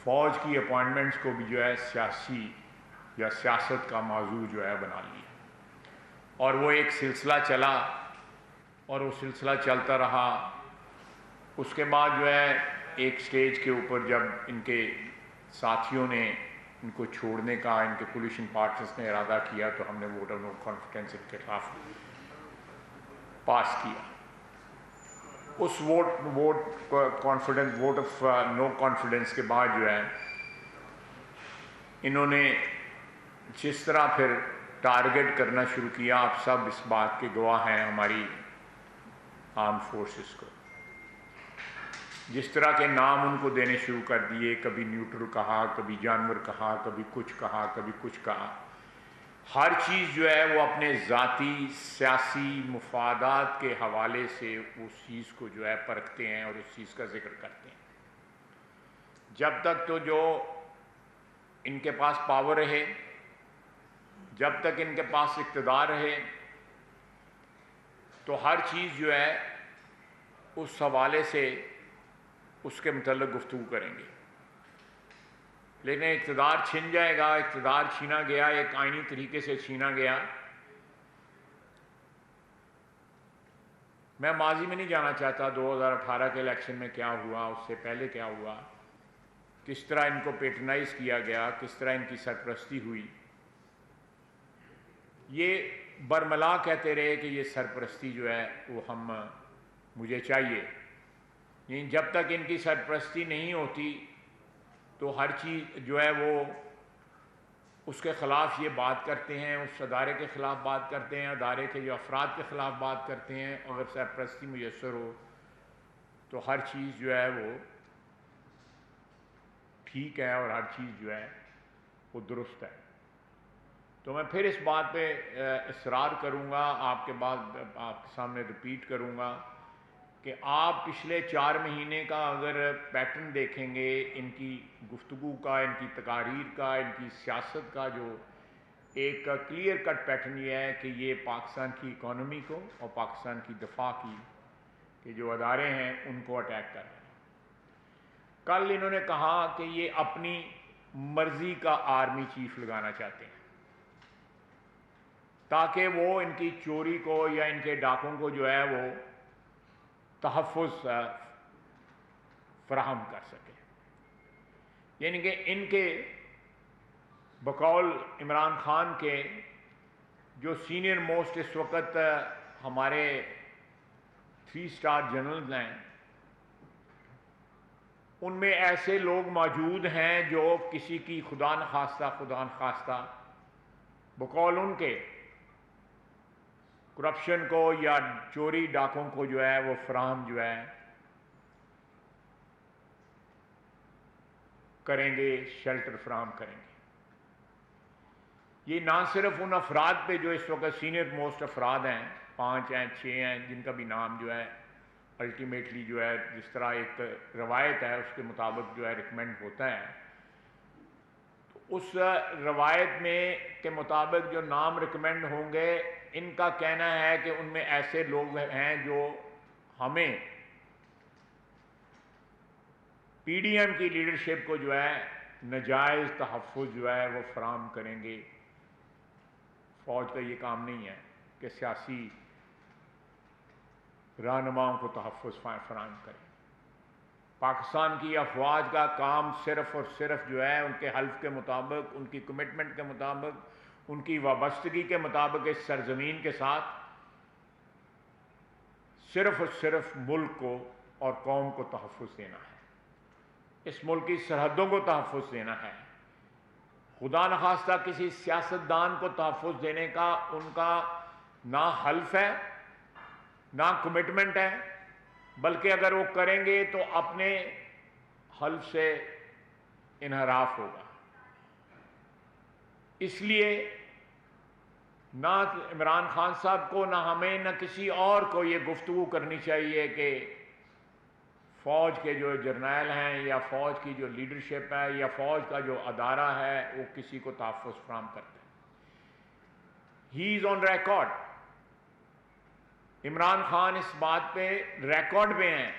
فوج کی اپوائنٹمنٹس کو بھی جو ہے سیاسی یا سیاست کا موضوع جو ہے بنا لیا، اور وہ ایک سلسلہ چلا اور وہ سلسلہ چلتا رہا۔ اس کے بعد جو ہے ایک سٹیج کے اوپر جب ان کے ساتھیوں نے ان کو چھوڑنے کا، ان کے کولیشن پارٹنرز نے ارادہ کیا، تو ہم نے ووٹ آف نو کانفیڈنس کے خلاف پاس کیا۔ اس ووٹ آف نو کانفیڈنس کے بعد جو ہے انہوں نے جس طرح پھر ٹارگٹ کرنا شروع کیا، آپ سب اس بات کے گواہ ہیں، ہماری آرم فورسز کو جس طرح کے نام ان کو دینے شروع کر دیے، کبھی نیوٹرل کہا، کبھی جانور کہا، کبھی کچھ کہا، کبھی کچھ کہا۔ ہر چیز جو ہے وہ اپنے ذاتی سیاسی مفادات کے حوالے سے اس چیز کو جو ہے پرکھتے ہیں اور اس چیز کا ذکر کرتے ہیں۔ جب تک تو جو ان کے پاس پاور رہے، جب تک ان کے پاس اقتدار رہے، تو ہر چیز جو ہے اس حوالے سے اس کے متعلق گفتگو کریں گے۔ لیکن اقتدار چھن جائے گا، اقتدار چھینا گیا، ایک آئینی طریقے سے چھینا گیا۔ میں ماضی میں نہیں جانا چاہتا 2018 کے الیکشن میں کیا ہوا، اس سے پہلے کیا ہوا، کس طرح ان کو پیٹرنائز کیا گیا، کس طرح ان کی سرپرستی ہوئی۔ یہ برملا کہتے رہے کہ یہ سرپرستی جو ہے وہ مجھے چاہیے، لیکن جب تک ان کی سرپرستی نہیں ہوتی تو ہر چیز جو ہے وہ اس کے خلاف یہ بات کرتے ہیں، اس ادارے کے خلاف بات کرتے ہیں، ادارے کے جو افراد کے خلاف بات کرتے ہیں۔ اگر سرپرستی میسر ہو تو ہر چیز جو ہے وہ ٹھیک ہے اور ہر چیز جو ہے وہ درست ہے۔ تو میں پھر اس بات پہ اصرار کروں گا، آپ کے سامنے ریپیٹ کروں گا کہ آپ پچھلے 4 مہینے کا اگر پیٹرن دیکھیں گے، ان کی گفتگو کا، ان کی تقاریر کا، ان کی سیاست کا، جو ایک کلیئر کٹ پیٹرن یہ ہے کہ یہ پاکستان کی اکانومی کو اور پاکستان کی دفاع کے جو ادارے ہیں ان کو اٹیک کر رہے ہیں۔ کل انہوں نے کہا کہ یہ اپنی مرضی کا آرمی چیف لگانا چاہتے ہیں تاکہ وہ ان کی چوری کو یا ان کے ڈاکوں کو جو ہے وہ تحفظ فراہم کر سکے۔ یعنی کہ ان کے بقول عمران خان کے جو سینئر موسٹ اس وقت ہمارے 3 اسٹار جنرلز ہیں، ان میں ایسے لوگ موجود ہیں جو کسی کی خدا نخواستہ بقول ان کے کرپشن کو یا چوری ڈاکوں کو جو ہے وہ فراہم جو ہے کریں گے، شیلٹر فراہم کریں گے۔ یہ نہ صرف ان افراد پہ جو اس وقت سینئر موسٹ افراد ہیں، 5 ہیں، 6 ہیں، جن کا بھی نام جو ہے الٹیمیٹلی جو ہے جس طرح ایک روایت ہے اس کے مطابق جو ہے ریکمینڈ ہوتا ہے، تو اس روایت میں کے مطابق جو نام ریکمینڈ ہوں گے، ان کا کہنا ہے کہ ان میں ایسے لوگ ہیں جو ہمیں پی ڈی ایم کی لیڈرشپ کو جو ہے ناجائز تحفظ جو ہے وہ فراہم کریں گے۔ فوج کا یہ کام نہیں ہے کہ سیاسی رہنماؤں کو تحفظ فراہم کریں۔ پاکستان کی افواج کا کام صرف اور صرف جو ہے ان کے حلف کے مطابق، ان کی کمٹمنٹ کے مطابق، ان کی وابستگی کے مطابق اس سرزمین کے ساتھ صرف اور صرف ملک کو اور قوم کو تحفظ دینا ہے، اس ملک کی سرحدوں کو تحفظ دینا ہے۔ خدا نخواستہ کسی سیاستدان کو تحفظ دینے کا ان کا نہ حلف ہے نہ کمٹمنٹ ہے، بلکہ اگر وہ کریں گے تو اپنے حلف سے انحراف ہوگا۔ اس لیے نہ عمران خان صاحب کو، نہ ہمیں، نہ کسی اور کو یہ گفتگو کرنی چاہیے کہ فوج کے جو جرنیل ہیں یا فوج کی جو لیڈرشپ ہے یا فوج کا جو ادارہ ہے وہ کسی کو تحفظ فراہم کرتا ہے۔ ہی از آن ریکارڈ، عمران خان اس بات پہ ریکارڈ پہ ہیں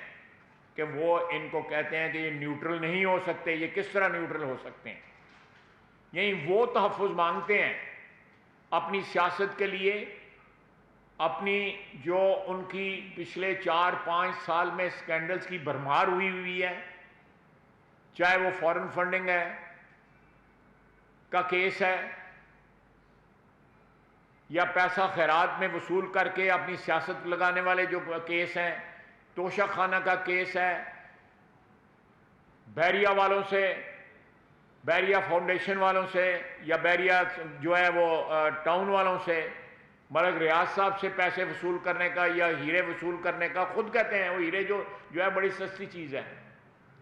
کہ وہ ان کو کہتے ہیں کہ یہ نیوٹرل نہیں ہو سکتے. یہ کس طرح نیوٹرل ہو سکتے ہیں؟ یعنی وہ تحفظ مانگتے ہیں اپنی سیاست کے لیے، اپنی جو ان کی پچھلے 4-5 سال میں سکینڈلز کی بھرمار ہوئی ہے، چاہے وہ فورن فنڈنگ کا کیس ہے یا پیسہ خیرات میں وصول کر کے اپنی سیاست لگانے والے جو کیس ہیں، توشہ خانہ کا کیس ہے، بیریا والوں سے، بیریا فاؤنڈیشن والوں سے، یا بیریا جو ہے وہ ٹاؤن والوں سے، ملک ریاض صاحب سے پیسے وصول کرنے کا یا ہیرے وصول کرنے کا. خود کہتے ہیں وہ ہیرے جو ہے بڑی سستی چیز ہے.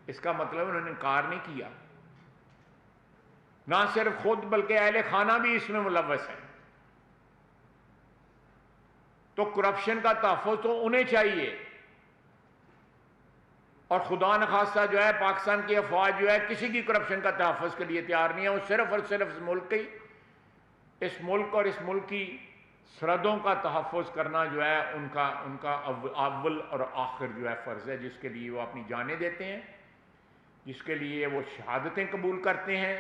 اس کا مطلب انہوں نے انکار نہیں کیا. نہ صرف خود بلکہ اہل خانہ بھی اس میں ملوث ہیں. تو کرپشن کا تحفظ تو انہیں چاہیے، اور خدا نخواستہ جو ہے پاکستان کی افواج جو ہے کسی کی کرپشن کا تحفظ کے لیے تیار نہیں ہے. وہ صرف اور صرف اس ملک اور اس ملک کی سرحدوں کا تحفظ کرنا جو ہے ان کا اول اور آخر جو ہے فرض ہے، جس کے لیے وہ اپنی جانیں دیتے ہیں، جس کے لیے وہ شہادتیں قبول کرتے ہیں،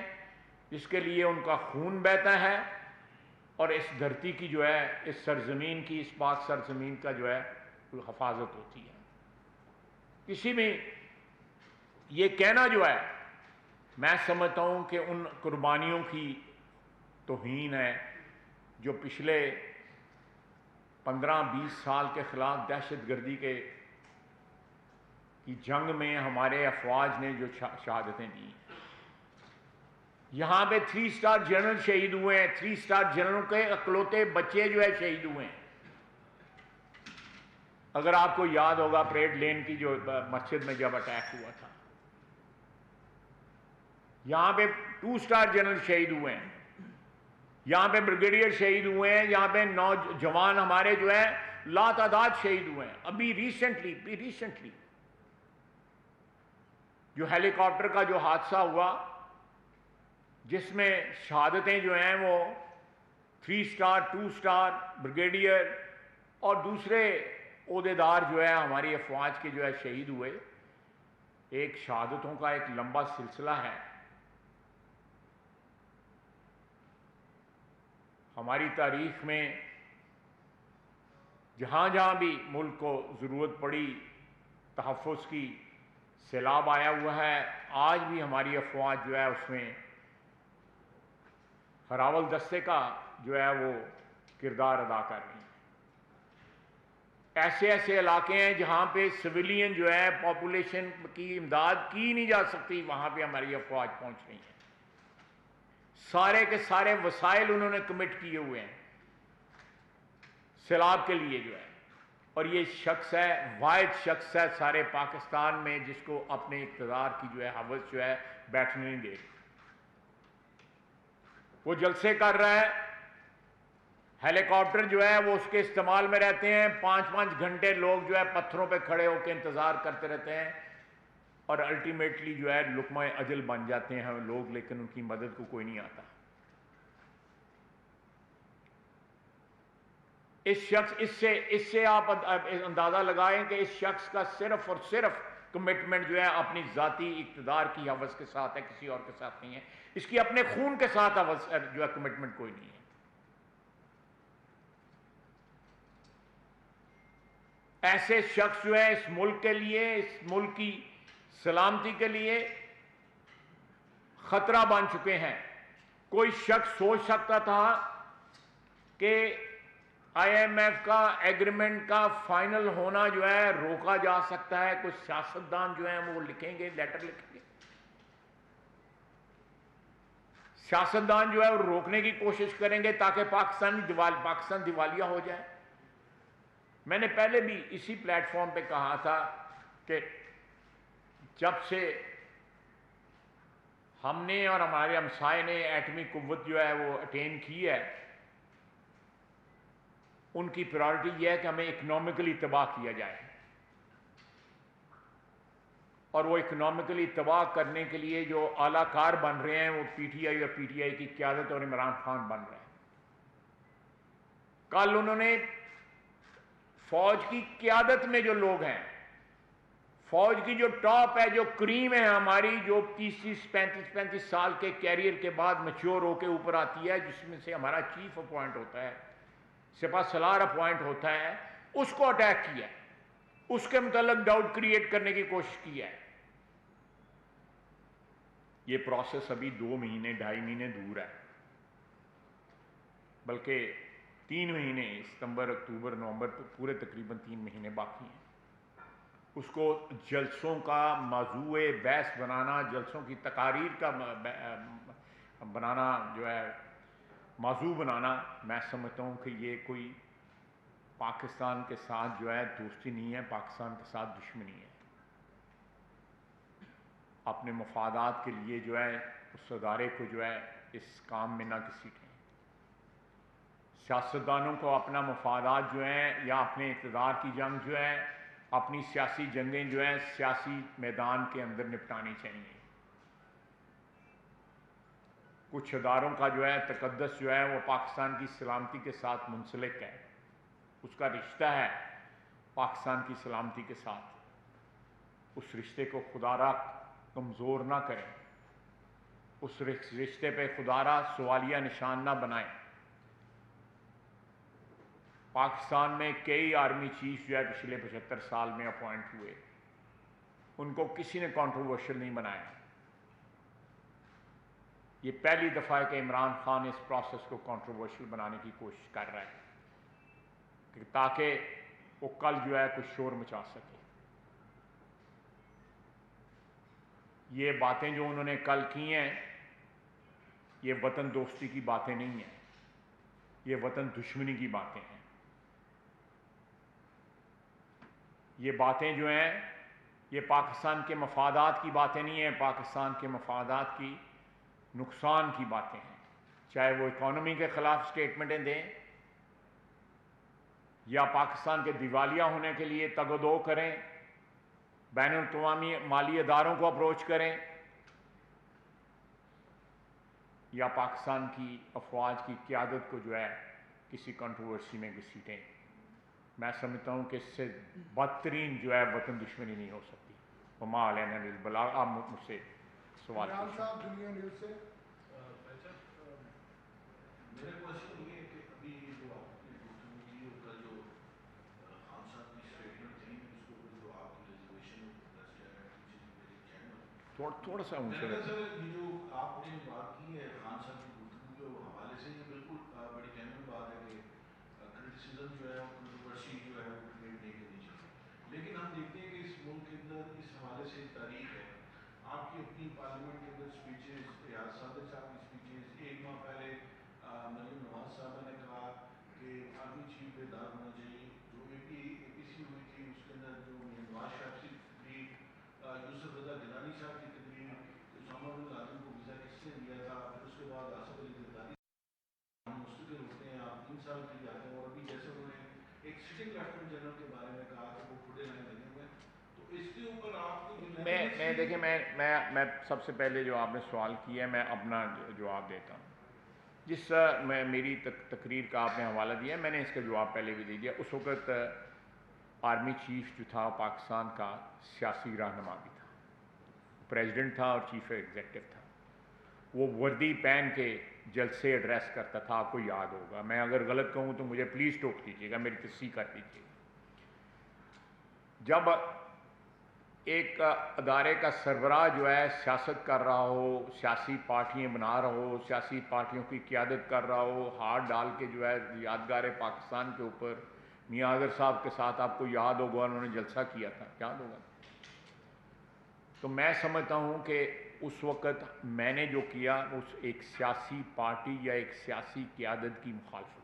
جس کے لیے ان کا خون بہتا ہے، اور اس دھرتی کی جو ہے، اس سرزمین کی، اس پاک سرزمین کا جو ہے حفاظت ہوتی ہے. کسی بھی یہ کہنا جو ہے، میں سمجھتا ہوں کہ ان قربانیوں کی توہین ہے جو پچھلے 15-20 سال کے خلاف دہشت گردی کی جنگ میں ہمارے افواج نے جو شہادتیں دی. یہاں پہ 3 اسٹار جنرل شہید ہوئے ہیں. 3 اسٹار جنرلوں کے اکلوتے بچے جو ہے شہید ہوئے ہیں. اگر آپ کو یاد ہوگا پریڈ لین کی جو مسجد میں جب اٹیک ہوا تھا، یہاں پہ 2 اسٹار جنرل شہید ہوئے ہیں، یہاں پہ بریگیڈیئر شہید ہوئے ہیں، یہاں پہ نوجوان ہمارے جو ہے لا تعداد شہید ہوئے ہیں. ابھی ریسنٹلی جو ہیلی کاپٹر کا جو حادثہ ہوا، جس میں شہادتیں جو ہیں وہ 3 اسٹار، 2 اسٹار، بریگیڈیئر اور دوسرے عہدیدار جو ہے ہماری افواج کے جو ہے شہید ہوئے. ایک شہادتوں کا ایک لمبا سلسلہ ہے. ہماری تاریخ میں جہاں جہاں بھی ملک کو ضرورت پڑی تحفظ کی، سیلاب آیا ہوا ہے. آج بھی ہماری افواج جو ہے اس میں ہراول دستے کا جو ہے وہ کردار ادا کر رہی ہیں. ایسے علاقے ہیں جہاں پہ سویلین جو ہے پاپولیشن کی امداد کی نہیں جا سکتی، وہاں پہ ہماری افواج پہنچ رہی ہیں. سارے کے سارے وسائل انہوں نے کمٹ کیے ہوئے ہیں سیلاب کے لیے جو ہے. اور یہ شخص ہے، واحد شخص ہے سارے پاکستان میں جس کو اپنے اقتدار کی جو ہے ہوس جو ہے بیٹھنے نہیں دے. وہ جلسے کر رہا ہے، ہیلی کاپٹر جو ہے وہ اس کے استعمال میں رہتے ہیں. 5-5 گھنٹے لوگ جو ہے پتھروں پہ کھڑے ہو کے انتظار کرتے رہتے ہیں، اور الٹیمیٹلی جو ہے لقمہ اجل بن جاتے ہیں لوگ، لیکن ان کی مدد کو کوئی نہیں آتا. اس سے آپ اندازہ لگائیں کہ اس شخص کا صرف اور صرف کمٹمنٹ جو ہے اپنی ذاتی اقتدار کی ہوس کے ساتھ ہے، کسی اور کے ساتھ نہیں ہے. اس کی اپنے خون کے ساتھ جو ہے کمٹمنٹ کوئی نہیں ہے. ایسے شخص جو ہے اس ملک کے لیے، اس ملک کی سلامتی کے لیے خطرہ بن چکے ہیں. کوئی شخص سوچ سکتا تھا کہ آئی ایم ایف کا ایگریمنٹ کا فائنل ہونا جو ہے روکا جا سکتا ہے؟ کچھ سیاستدان جو ہیں وہ لکھیں گے، لیٹر لکھیں گے، سیاستدان جو ہے وہ روکنے کی کوشش کریں گے تاکہ پاکستان دیوالیہ ہو جائے. میں نے پہلے بھی اسی پلیٹ فارم پہ کہا تھا کہ جب سے ہم نے اور ہمارے ہمسائے نے ایٹمی قوت جو ہے وہ اٹین کی ہے، ان کی پرائورٹی یہ ہے کہ ہمیں اکنامکلی تباہ کیا جائے. اور وہ اکنامکلی تباہ کرنے کے لیے جو اعلی کار بن رہے ہیں وہ پی ٹی آئی اور پی ٹی آئی کی قیادت اور عمران خان بن رہے ہیں. کل انہوں نے فوج کی قیادت میں جو لوگ ہیں، فوج کی جو ٹاپ ہے، جو کریم ہے ہماری، جو 35 سال کے کیریئر کے بعد میچور ہو کے اوپر آتی ہے، جس میں سے ہمارا چیف اپوائنٹ ہوتا ہے، سپہ سالار اپوائنٹ ہوتا ہے، اس کو اٹیک کیا ہے، اس کے متعلق ڈاؤٹ کریٹ کرنے کی کوشش کی ہے۔ یہ پروسیس ابھی 2 مہینے 2.5 مہینے دور ہے، بلکہ 3 مہینے، ستمبر اکتوبر نومبر، تو پورے تقریباً 3 مہینے باقی ہیں۔ اس کو جلسوں کا موضوع بحث بنانا، جلسوں کی تقاریر کا بنانا، جو ہے موضوع بنانا، میں سمجھتا ہوں کہ یہ کوئی پاکستان کے ساتھ جو ہے دوستی نہیں ہے، پاکستان کے ساتھ دشمنی ہے۔ اپنے مفادات کے لیے جو ہے اس ادارے کو جو ہے اس کام میں نہ گھسیٹیں۔ سیاستدانوں کو اپنا مفادات جو ہیں یا اپنے اقتدار کی جنگ جو ہے، اپنی سیاسی جنگیں جو ہیں سیاسی میدان کے اندر نپٹانی چاہیے۔ کچھ اداروں کا جو ہے تقدس جو ہے وہ پاکستان کی سلامتی کے ساتھ منسلک ہے، اس کا رشتہ ہے پاکستان کی سلامتی کے ساتھ۔ اس رشتے کو خدا را کمزور نہ کریں، اس رشتے پہ خدا را سوالیہ نشان نہ بنائیں۔ پاکستان میں کئی آرمی چیف جو ہے پچھلے 75 سال میں اپوائنٹ ہوئے، ان کو کسی نے کنٹروورشل نہیں بنایا۔ یہ پہلی دفعہ ہے کہ عمران خان اس پروسیس کو کنٹروورشل بنانے کی کوشش کر رہا ہے، تاکہ وہ کل جو ہے کچھ شور مچا سکے۔ یہ باتیں جو انہوں نے کل کی ہیں، یہ وطن دوستی کی باتیں نہیں ہیں، یہ وطن دشمنی کی باتیں ہیں۔ یہ باتیں جو ہیں یہ پاکستان کے مفادات کی باتیں نہیں ہیں، پاکستان کے مفادات کی نقصان کی باتیں ہیں۔ چاہے وہ اکانومی کے خلاف سٹیٹمنٹیں دیں یا پاکستان کے دیوالیہ ہونے کے لیے تگ و دو کریں، بین الاقوامی مالی اداروں کو اپروچ کریں، یا پاکستان کی افواج کی قیادت کو جو ہے کسی کنٹروورسی میں گھسیٹیں۔ میں سمجھتا ہوں کہ اس سے بدترین جو ہے وطن دشمنی نہیں ہو سکتی۔ وما علینا الا البلاغ۔ آپ مجھ سے سوال عمران پوچھیں۔ صاحب دنیا نیوز سے۔ میرا کوشچن یہ ہے کہ ابھی جو آپ نے گفتگو کی اور کل جو خان صاحب کی اسٹیٹمنٹ تھی، اس کو جو آپ کی ریزرویشن تھوڑا سا اونچا میں سر یہ جو آپ نے بات کی ہے خان صاحب کی گفتگو کے حوالے سے، یہ بالکل بڑی جینوئن بات ہے کہ کرٹیسزم جو ہے کنٹروورسی جو ہے وہ کریٹ نہیں کرنی چاہیے، لیکن ہم دیکھتے ہیں کہ اس ملک کے اندر اس حوالے سے ایک تاریخ ہے۔ آپ کی اپنی پارلیمنٹ کے اندر اسپیچز، ریاض صادق صاحب کی اسپیچز، 1 ماہ پہلے مریم نواز صاحبہ نے کہا کہ آرمی چیف بیدار ہونا چاہیے۔ جو اے پی سی ہوئی تھی اس کے اندر جو نواز شریف کی تقریر، یوسف رضا گیلانی صاحب کی تقریر، اسامہ بن لادن کو ویزا کس نے دیا تھا، پھر اس کے بعد آصف علی زرداری ہم مستقل ہوتے ہیں، آپ 3 سال کے لیے آتے ہیں، اور ابھی جیسے انہوں نے ایک سٹنگ لیفٹیننٹ جنرل کے بارے میں کہا کہ وہ کھڑے لائن لگے ہوئے ہیں، تو اس کے اوپر آپ کو میں دیکھیں میں سب سے پہلے جو آپ نے سوال کیا ہے میں اپنا جواب دیتا ہوں۔ جس میری تقریر کا آپ نے حوالہ دیا ہے، میں نے اس کا جواب پہلے بھی دے دیا۔ اس وقت آرمی چیف جو تھا پاکستان کا سیاسی رہنما بھی تھا، پریزیڈنٹ تھا اور چیف ایگزیکٹو تھا۔ وہ وردی پہن کے جلسے ایڈریس کرتا تھا، آپ کو یاد ہوگا۔ میں اگر غلط کہوں تو مجھے پلیز ٹوک دیجیے گا، میری تصحیح کر دیجیے گا۔ جب ایک ادارے کا سربراہ جو ہے سیاست کر رہا ہو، سیاسی پارٹیاں بنا رہا ہو، سیاسی پارٹیوں کی قیادت کر رہا ہو، ہاتھ ڈال کے جو ہے یادگار پاکستان کے اوپر میاں اظہر صاحب کے ساتھ، آپ کو یاد ہوگا انہوں نے جلسہ کیا تھا، یاد ہوگا۔ تو میں سمجھتا ہوں کہ اس وقت میں نے جو کیا اس ایک سیاسی پارٹی یا ایک سیاسی قیادت کی مخالفت